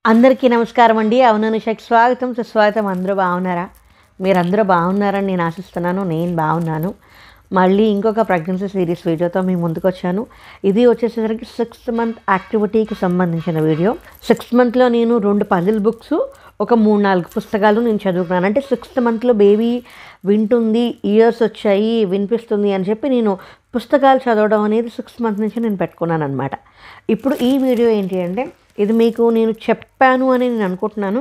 అందరికీ నమస్కారం అండి. అవుననుషకి స్వాగతం సుస్వాగతం. అందరూ బాగున్నారా? మీరందరూ బాగున్నారని నేను ఆశిస్తున్నాను. నేను బాగున్నాను. మళ్ళీ ఇంకొక ప్రెగ్నెన్సీ సిరీస్ వీడియోతో మీ ముందుకు వచ్చాను. ఇది వచ్చేసరికి 6th మంత్ యాక్టివిటీకి సంబంధించిన వీడియో. 6th మంత్లో నేను 2 పజిల్ బుక్స్, ఒక 3-4 పుస్తకాలు నేను చదువుకున్నాను. అంటే 6th మంత్లో బేబీ వింటుంది, ఇయర్స్ వచ్చాయి, వినిపిస్తుంది అని చెప్పి నేను పుస్తకాలు చదవడం అనేది 6th మంత్ నుంచి నేను పెట్టుకున్నాను అనమాట. ఇప్పుడు ఈ వీడియో ఏంటి అంటే, ఇది మీకు నేను చెప్పాను అని నేను అనుకుంటున్నాను.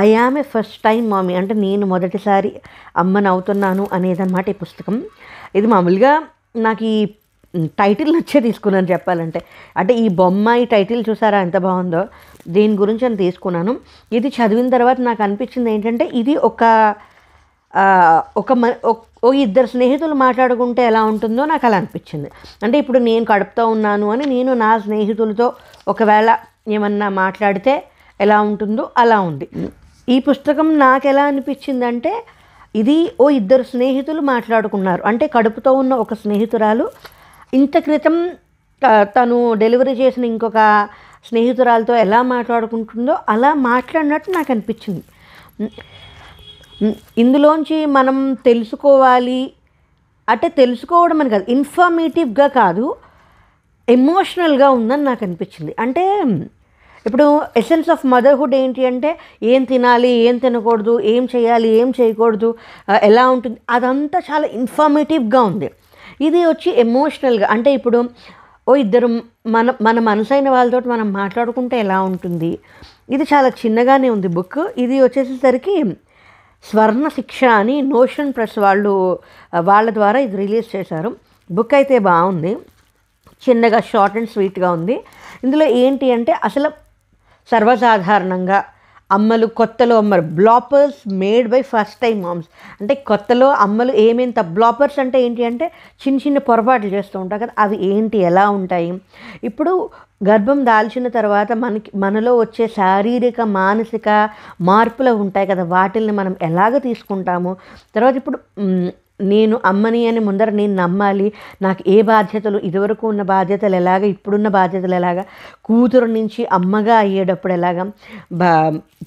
I am a first time mommy, అంటే నేను మొదటిసారి అమ్మని అవుతున్నాను అనేదన్నమాట ఈ పుస్తకం. ఇది మామూలుగా నాకు ఈ టైటిల్ నచ్చే తీసుకున్నాను చెప్పాలంటే. అంటే ఈ బొమ్మ, ఈ టైటిల్ చూసారా ఎంత బాగుందో, దీని గురించి నేను తీసుకున్నాను. ఇది చదివిన తర్వాత నాకు అనిపించింది ఏంటంటే, ఇది ఇద్దరు స్నేహితులు మాట్లాడుకుంటే ఎలా ఉంటుందో నాకు అలా అనిపించింది. అంటే ఇప్పుడు నేను కడుపుతో ఉన్నాను అని నేను నా స్నేహితులతో ఒకవేళ ఏమన్నా మాట్లాడితే ఎలా ఉంటుందో అలా ఉంది. ఈ పుస్తకం నాకు ఎలా అనిపించిందంటే, ఇది ఇద్దరు స్నేహితులు మాట్లాడుకున్నారు. అంటే కడుపుతో ఉన్న ఒక స్నేహితురాలు ఇంత క్రితం తను డెలివరీ చేసిన ఇంకొక స్నేహితురాలతో ఎలా మాట్లాడుకుంటుందో అలా మాట్లాడినట్టు నాకు అనిపించింది. ఇందులోంచి మనం తెలుసుకోవాలి అంటే, తెలుసుకోవడం అని కాదు, ఇన్ఫర్మేటివ్గా కాదు, ఎమోషనల్గా ఉందని నాకు అనిపించింది. అంటే ఇప్పుడు ఎసెన్స్ ఆఫ్ మదర్హుడ్ ఏంటి అంటే, ఏం తినాలి, ఏం తినకూడదు, ఏం చేయాలి, ఏం చేయకూడదు, ఎలా ఉంటుంది, అదంతా చాలా ఇన్ఫర్మేటివ్గా ఉంది. ఇది వచ్చి ఎమోషనల్గా, అంటే ఇప్పుడు ఇద్దరు మన మనసైన వాళ్ళతో మనం మాట్లాడుకుంటే ఎలా ఉంటుంది. ఇది చాలా చిన్నగానే ఉంది బుక్. ఇది వచ్చేసరికి స్వర్ణ శిక్ష అని నోషన్ ప్రెస్ వాళ్ళ ద్వారా ఇది రిలీజ్ చేశారు. బుక్ అయితే బాగుంది, చిన్నగా షార్ట్ అండ్ స్వీట్గా ఉంది. ఇందులో ఏంటి అంటే, అసలు సర్వసాధారణంగా కొత్తలో అమ్మలు bloopers made by first time moms, అంటే కొత్తలో అమ్మలు ఏమేంత బ్లాపర్స్ అంటే ఏంటి అంటే, చిన్న చిన్న పొరపాట్లు చేస్తూ ఉంటారు కదా, అవి ఏంటి, ఎలా ఉంటాయి. ఇప్పుడు గర్భం దాల్చిన తర్వాత మనలో వచ్చే శారీరక మానసిక మార్పులు ఉంటాయి కదా, వాటిల్ని మనం ఎలాగ తీసుకుంటాము. తర్వాత ఇప్పుడు నేను అమ్మని అని ముందర నేను నమ్మాలి. నాకు ఏ బాధ్యతలు, ఇదివరకు ఉన్న బాధ్యతలు ఎలాగ, ఇప్పుడున్న బాధ్యతలు ఎలాగ, కూతురు నుంచి అమ్మగా అయ్యేటప్పుడు ఎలాగ,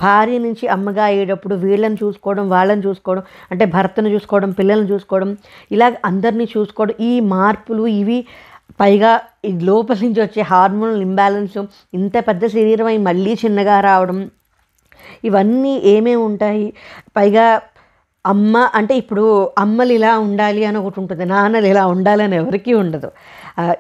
భార్య నుంచి అమ్మగా అయ్యేటప్పుడు వీళ్ళని చూసుకోవడం, వాళ్ళని చూసుకోవడం, అంటే భర్తను చూసుకోవడం, పిల్లల్ని చూసుకోవడం, ఇలాగ అందరినీ చూసుకోవడం, ఈ మార్పులు ఇవి, పైగా ఈ లోపల నుంచి వచ్చే హార్మోనల్ ఇంబ్యాలెన్స్, ఇంత పెద్ద శరీరం అయి మళ్ళీ చిన్నగా రావడం, ఇవన్నీ ఏమేమి ఉంటాయి. పైగా అమ్మ అంటే ఇప్పుడు అమ్మలు ఇలా ఉండాలి అని ఒకటి ఉంటుంది, నాన్నలు ఇలా ఉండాలని ఎవరికీ ఉండదు.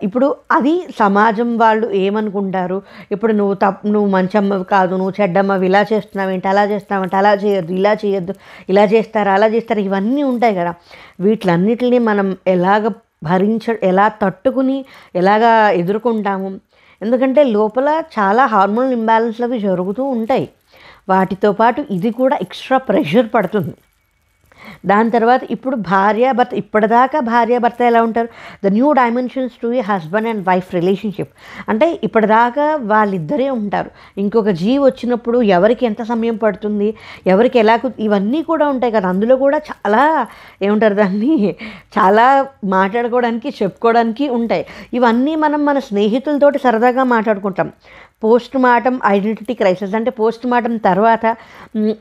ఇప్పుడు అది సమాజం వాళ్ళు ఏమనుకుంటారు, ఇప్పుడు నువ్వు మంచి అమ్మవి కాదు, నువ్వు చెడ్డమ్మవి, ఇలా చేస్తున్నావేంటి, అలా చేస్తున్నావేంటి, అలా చేయొద్దు, ఇలా చేయొద్దు, ఇలా చేస్తారు, అలా చేస్తారు, ఇవన్నీ ఉంటాయి కదా. వీటిలన్నిటిని మనం ఎలా తట్టుకుని ఎలాగా ఎదుర్కొంటాము. ఎందుకంటే లోపల చాలా హార్మోనల్ ఇంబ్యాలెన్స్లు అవి జరుగుతూ ఉంటాయి. వాటితో పాటు ఇది కూడా ఎక్స్ట్రా ప్రెషర్ పడుతుంది. దాని తర్వాత ఇప్పుడు భార్యాభర్త, ఇప్పటిదాకా భార్యాభర్త ఎలా ఉంటారు, the new dimensions to A husband and wife relationship. అంటే ఇప్పటిదాకా వాళ్ళిద్దరే ఉంటారు. ఇంకొక జీవి వచ్చినప్పుడు ఎవరికి ఎంత సమయం పడుతుంది, ఎవరికి ఎలా, ఇవన్నీ కూడా ఉంటాయి కదా. అందులో కూడా చాలా ఏమంటారు దాన్ని, చాలా మాట్లాడుకోవడానికి, చెప్పుకోవడానికి ఉంటాయి. ఇవన్నీ మనం మన స్నేహితులతోటి సరదాగా మాట్లాడుకుంటాం. పోస్ట్ మార్టం ఐడెంటిటీ క్రైసిస్, అంటే పోస్ట్ మార్టం తర్వాత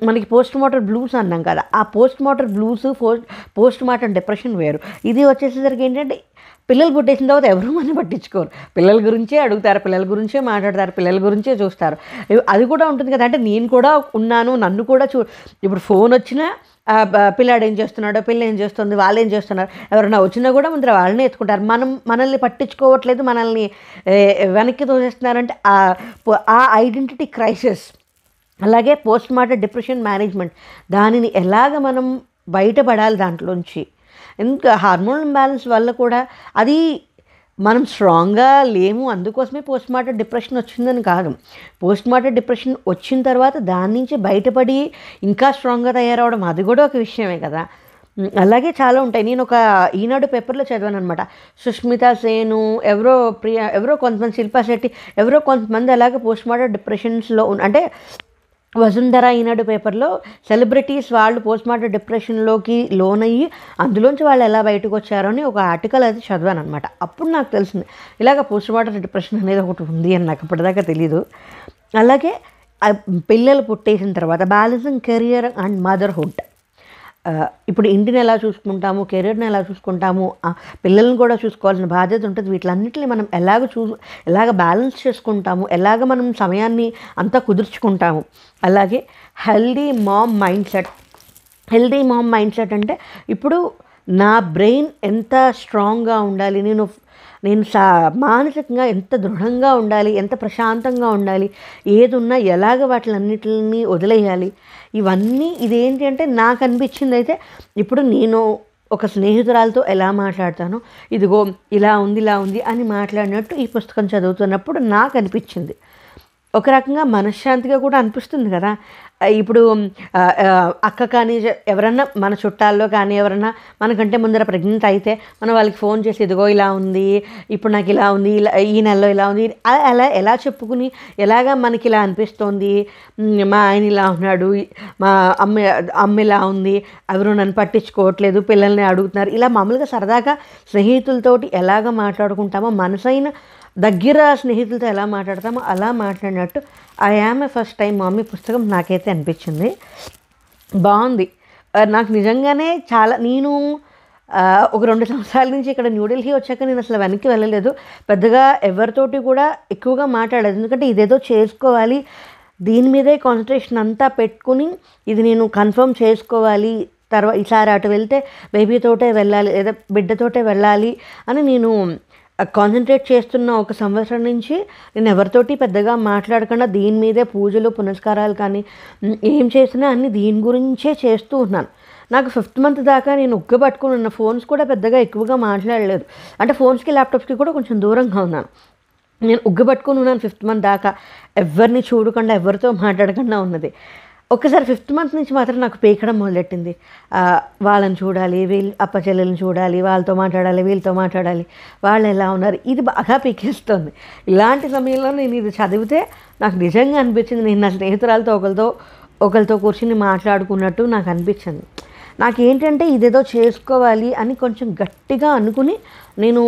మనకి పోస్ట్ మార్టం బ్లూస్ అన్నాం కదా, ఆ post mortem blues, post mortem depression వేరు. ఇది వచ్చేసరికి ఏంటంటే, పిల్లలు పుట్టేసిన తర్వాత ఎవరు మనం పట్టించుకోరు, పిల్లల గురించే అడుగుతారు, పిల్లల గురించే మాట్లాడతారు, పిల్లల గురించే చూస్తారు. అది కూడా ఉంటుంది కదా. అంటే నేను కూడా ఉన్నాను, నన్ను కూడా ఇప్పుడు ఫోన్ వచ్చినా పిల్లాడు ఏం చేస్తున్నాడో, పిల్ల ఏం చేస్తుంది, వాళ్ళు ఏం చేస్తున్నారు, ఎవరైనా వచ్చినా కూడా ముందర వాళ్ళని ఎత్తుకుంటారు. మనల్ని పట్టించుకోవట్లేదు, మనల్ని వెనక్కి తోసేస్తున్నారంటే ఆ ఐడెంటిటీ క్రైసిస్. అలాగే పోస్ట్ మార్టం డిప్రెషన్ మేనేజ్మెంట్, దానిని ఎలాగ మనం బయటపడాలి దాంట్లోంచి. ఇంకా హార్మోనల్ ఇంబ్యాలెన్స్ వల్ల కూడా అది మనం స్ట్రాంగ్గా లేము, అందుకోసమే పోస్ట్ మార్టం డిప్రెషన్ వచ్చిందని కాదు. పోస్ట్ మార్టం డిప్రెషన్ వచ్చిన తర్వాత దాని నుంచి బయటపడి ఇంకా స్ట్రాంగ్గా తయారవడం, అది కూడా ఒక విషయమే కదా. అలాగే చాలా ఉంటాయి. నేను ఒక ఈనాడు పేపర్లో చదివాను అనమాట. సుష్మితా సేను, ఎవరో కొంతమంది, శిల్పా శెట్టి, ఎవరో కొంతమంది అలాగే పోస్ట్ మార్టం డిప్రెషన్స్లో అంటే వసుంధర ఈనాడు పేపర్లో సెలబ్రిటీస్ వాళ్ళు పోస్ట్ మార్టం డిప్రెషన్లోకి లోనయ్యి అందులోంచి వాళ్ళు ఎలా బయటకు వచ్చారో అని ఒక ఆర్టికల్ అయితే చదివాను అనమాట. అప్పుడు నాకు తెలిసింది ఇలాగ పోస్ట్ మార్టం డిప్రెషన్ అనేది ఒకటి ఉంది అని. నాకు ఇప్పటిదాకా తెలీదు. అలాగే పిల్లలు పుట్టేసిన తర్వాత బ్యాలెన్సింగ్ కెరియర్ అండ్ మదర్హుడ్. ఇప్పుడు ఇంటిని ఎలా చూసుకుంటాము, కెరీర్ని ఎలా చూసుకుంటాము, పిల్లల్ని కూడా చూసుకోవాల్సిన బాధ్యత ఉంటుంది. వీటిలన్నింటినీ మనం ఎలాగ బ్యాలెన్స్ చేసుకుంటాము, ఎలాగ మనం సమయాన్ని అంతా కుదుర్చుకుంటాము. అలాగే హెల్దీ మామ్ మైండ్ సెట్ అంటే ఇప్పుడు నా బ్రెయిన్ ఎంత స్ట్రాంగ్గా ఉండాలి, నేను మానసికంగా ఎంత దృఢంగా ఉండాలి, ఎంత ప్రశాంతంగా ఉండాలి, ఏది ఉన్నా ఎలాగ వాటిలన్నిటిని వదిలేయాలి, ఇవన్నీ ఇదేంటి అంటే నాకు అనిపించింది అయితే ఇప్పుడు నేను ఒక స్నేహితురాలతో ఎలా మాట్లాడతానో ఇదిగో ఇలా ఉంది అని మాట్లాడినట్టు ఈ పుస్తకం చదువుతున్నప్పుడు నాకు అనిపించింది. ఒక రకంగా మనశ్శాంతిగా కూడా అనిపిస్తుంది కదా. ఇప్పుడు అక్క కానీ ఎవరన్నా మన చుట్టాల్లో కానీ ఎవరన్నా మనకంటే ముందర ప్రెగ్నెంట్ అయితే మనం వాళ్ళకి ఫోన్ చేసి ఇదిగో ఇలా ఉంది, ఇప్పుడు నాకు ఇలా ఉంది, ఈ నెలలో ఇలా ఉంది, ఎలా చెప్పుకుని ఎలాగా మనకి ఇలా అనిపిస్తోంది, మా ఆయన ఇలా ఉన్నాడు, మా అమ్మ ఇలా ఉంది, ఎవరు నన్ను పట్టించుకోవట్లేదు, పిల్లల్ని అడుగుతున్నారు, ఇలా మామూలుగా సరదాగా స్నేహితులతోటి ఎలాగ మాట్లాడుకుంటామో మనసైన దగ్గర స్నేహితులతో ఎలా మాట్లాడతామో అలా మాట్లాడినట్టు I am a first time mummy పుస్తకం నాకైతే అనిపించింది. బాగుంది. నాకు నిజంగానే నేను ఒక 2 సంవత్సరాల నుంచి ఇక్కడ న్యూఢిల్లీ వచ్చాక నేను అసలు వెనక్కి వెళ్ళలేదు. పెద్దగా ఎవరితోటి కూడా ఎక్కువగా మాట్లాడలేదు. ఎందుకంటే ఇదేదో చేసుకోవాలి, దీని మీదే కాన్సన్ట్రేషన్ అంతా పెట్టుకుని ఇది నేను కన్ఫర్మ్ చేసుకోవాలి, తర్వాత ఈసారి అటు వెళ్తే బేబీతోటే వెళ్ళాలి లేదా బిడ్డతోటే వెళ్ళాలి అని నేను కాన్సన్ట్రేట్ చేస్తున్న 1 సంవత్సరం నుంచి నేను ఎవరితోటి పెద్దగా మాట్లాడకుండా దీని మీదే పూజలు పునస్కారాలు కానీ ఏం చేసినా అన్నీ దీని గురించే చేస్తూ ఉన్నాను. నాకు 5th మంత్ దాకా నేను ఉగ్గబట్టుకుని ఉన్న ఫోన్స్ కూడా పెద్దగా ఎక్కువగా మాట్లాడలేదు. అంటే ఫోన్స్కి ల్యాప్టాప్స్కి కూడా కొంచెం దూరంగా ఉన్నాను. నేను ఉగ్గబట్టుకుని ఉన్నాను 5th మంత్ దాకా, ఎవరిని చూడకుండా ఎవరితో మాట్లాడకుండా ఉన్నది. ఒక్కసారి 5th మంత్ నుంచి మాత్రం నాకు పీకడం మొదలెట్టింది. వాళ్ళని చూడాలి, అప్పచెల్లెలను చూడాలి, వాళ్ళతో మాట్లాడాలి, వీళ్ళతో మాట్లాడాలి, వాళ్ళు ఎలా ఉన్నారు, ఇది బాగా పీకేస్తుంది. ఇలాంటి సమయంలో నేను ఇది చదివితే నాకు నిజంగా అనిపించింది, నేను నా స్నేహితురాలతో ఒకరితో కూర్చుని మాట్లాడుకున్నట్టు నాకు అనిపించింది. నాకేంటంటే ఇదేదో చేసుకోవాలి అని కొంచెం గట్టిగా అనుకుని, నేను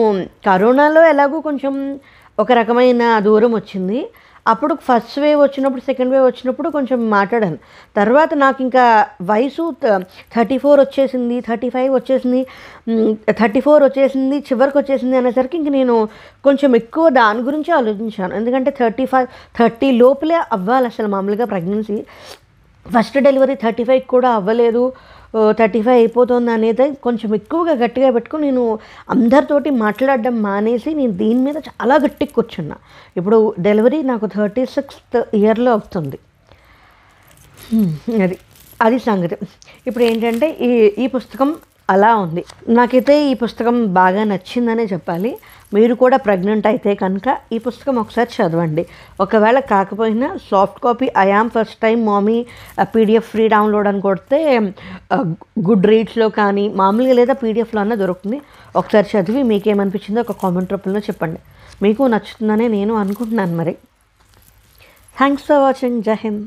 కరోనాలో ఎలాగో కొంచెం ఒక రకమైన దూరం వచ్చింది. అప్పుడు ఫస్ట్ వేవ్ వచ్చినప్పుడు, సెకండ్ వేవ్ వచ్చినప్పుడు కొంచెం మాట్లాడాను. తర్వాత నాకు ఇంకా వయసు 34 వచ్చేసింది, 35 వచ్చేసింది, 34 వచ్చేసింది, చివరికి వచ్చేసింది అనేసరికి ఇంక నేను కొంచెం ఎక్కువ దాని గురించి ఆలోచించాను. ఎందుకంటే 30 లోపలే అవ్వాలి అసలు మామూలుగా ప్రెగ్నెన్సీ. ఫస్ట్ డెలివరీ 35 కూడా అవ్వలేదు, 35 అయిపోతుంది అనేది కొంచెం ఎక్కువగా గట్టిగా పెట్టుకుని నేను అందరితోటి మాట్లాడడం మానేసి నేను దీని మీద చాలా గట్టిగా కూర్చున్నా. ఇప్పుడు డెలివరీ నాకు 36th ఇయర్లో అవుతుంది. అది సంగతి. ఇప్పుడు ఏంటంటే ఈ పుస్తకం అలా ఉంది. నాకైతే ఈ పుస్తకం బాగా నచ్చిందనే చెప్పాలి. మీరు కూడా ప్రెగ్నెంట్ అయితే కనుక ఈ పుస్తకం ఒకసారి చదవండి. ఒకవేళ కాకపోయినా soft copy I am first time mommy PDF free download అని కొడితే గుడ్ రీడ్స్లో కానీ మామూలుగా లేదా పీడిఎఫ్లో అన్నా దొరుకుతుంది. ఒకసారి చదివి మీకేమనిపించిందో ఒక కామెంట్ రూపంలో చెప్పండి. మీకు నచ్చుతుందనే నేను అనుకుంటున్నాను. మరి థ్యాంక్స్ ఫర్ వాచింగ్. జై హింద్.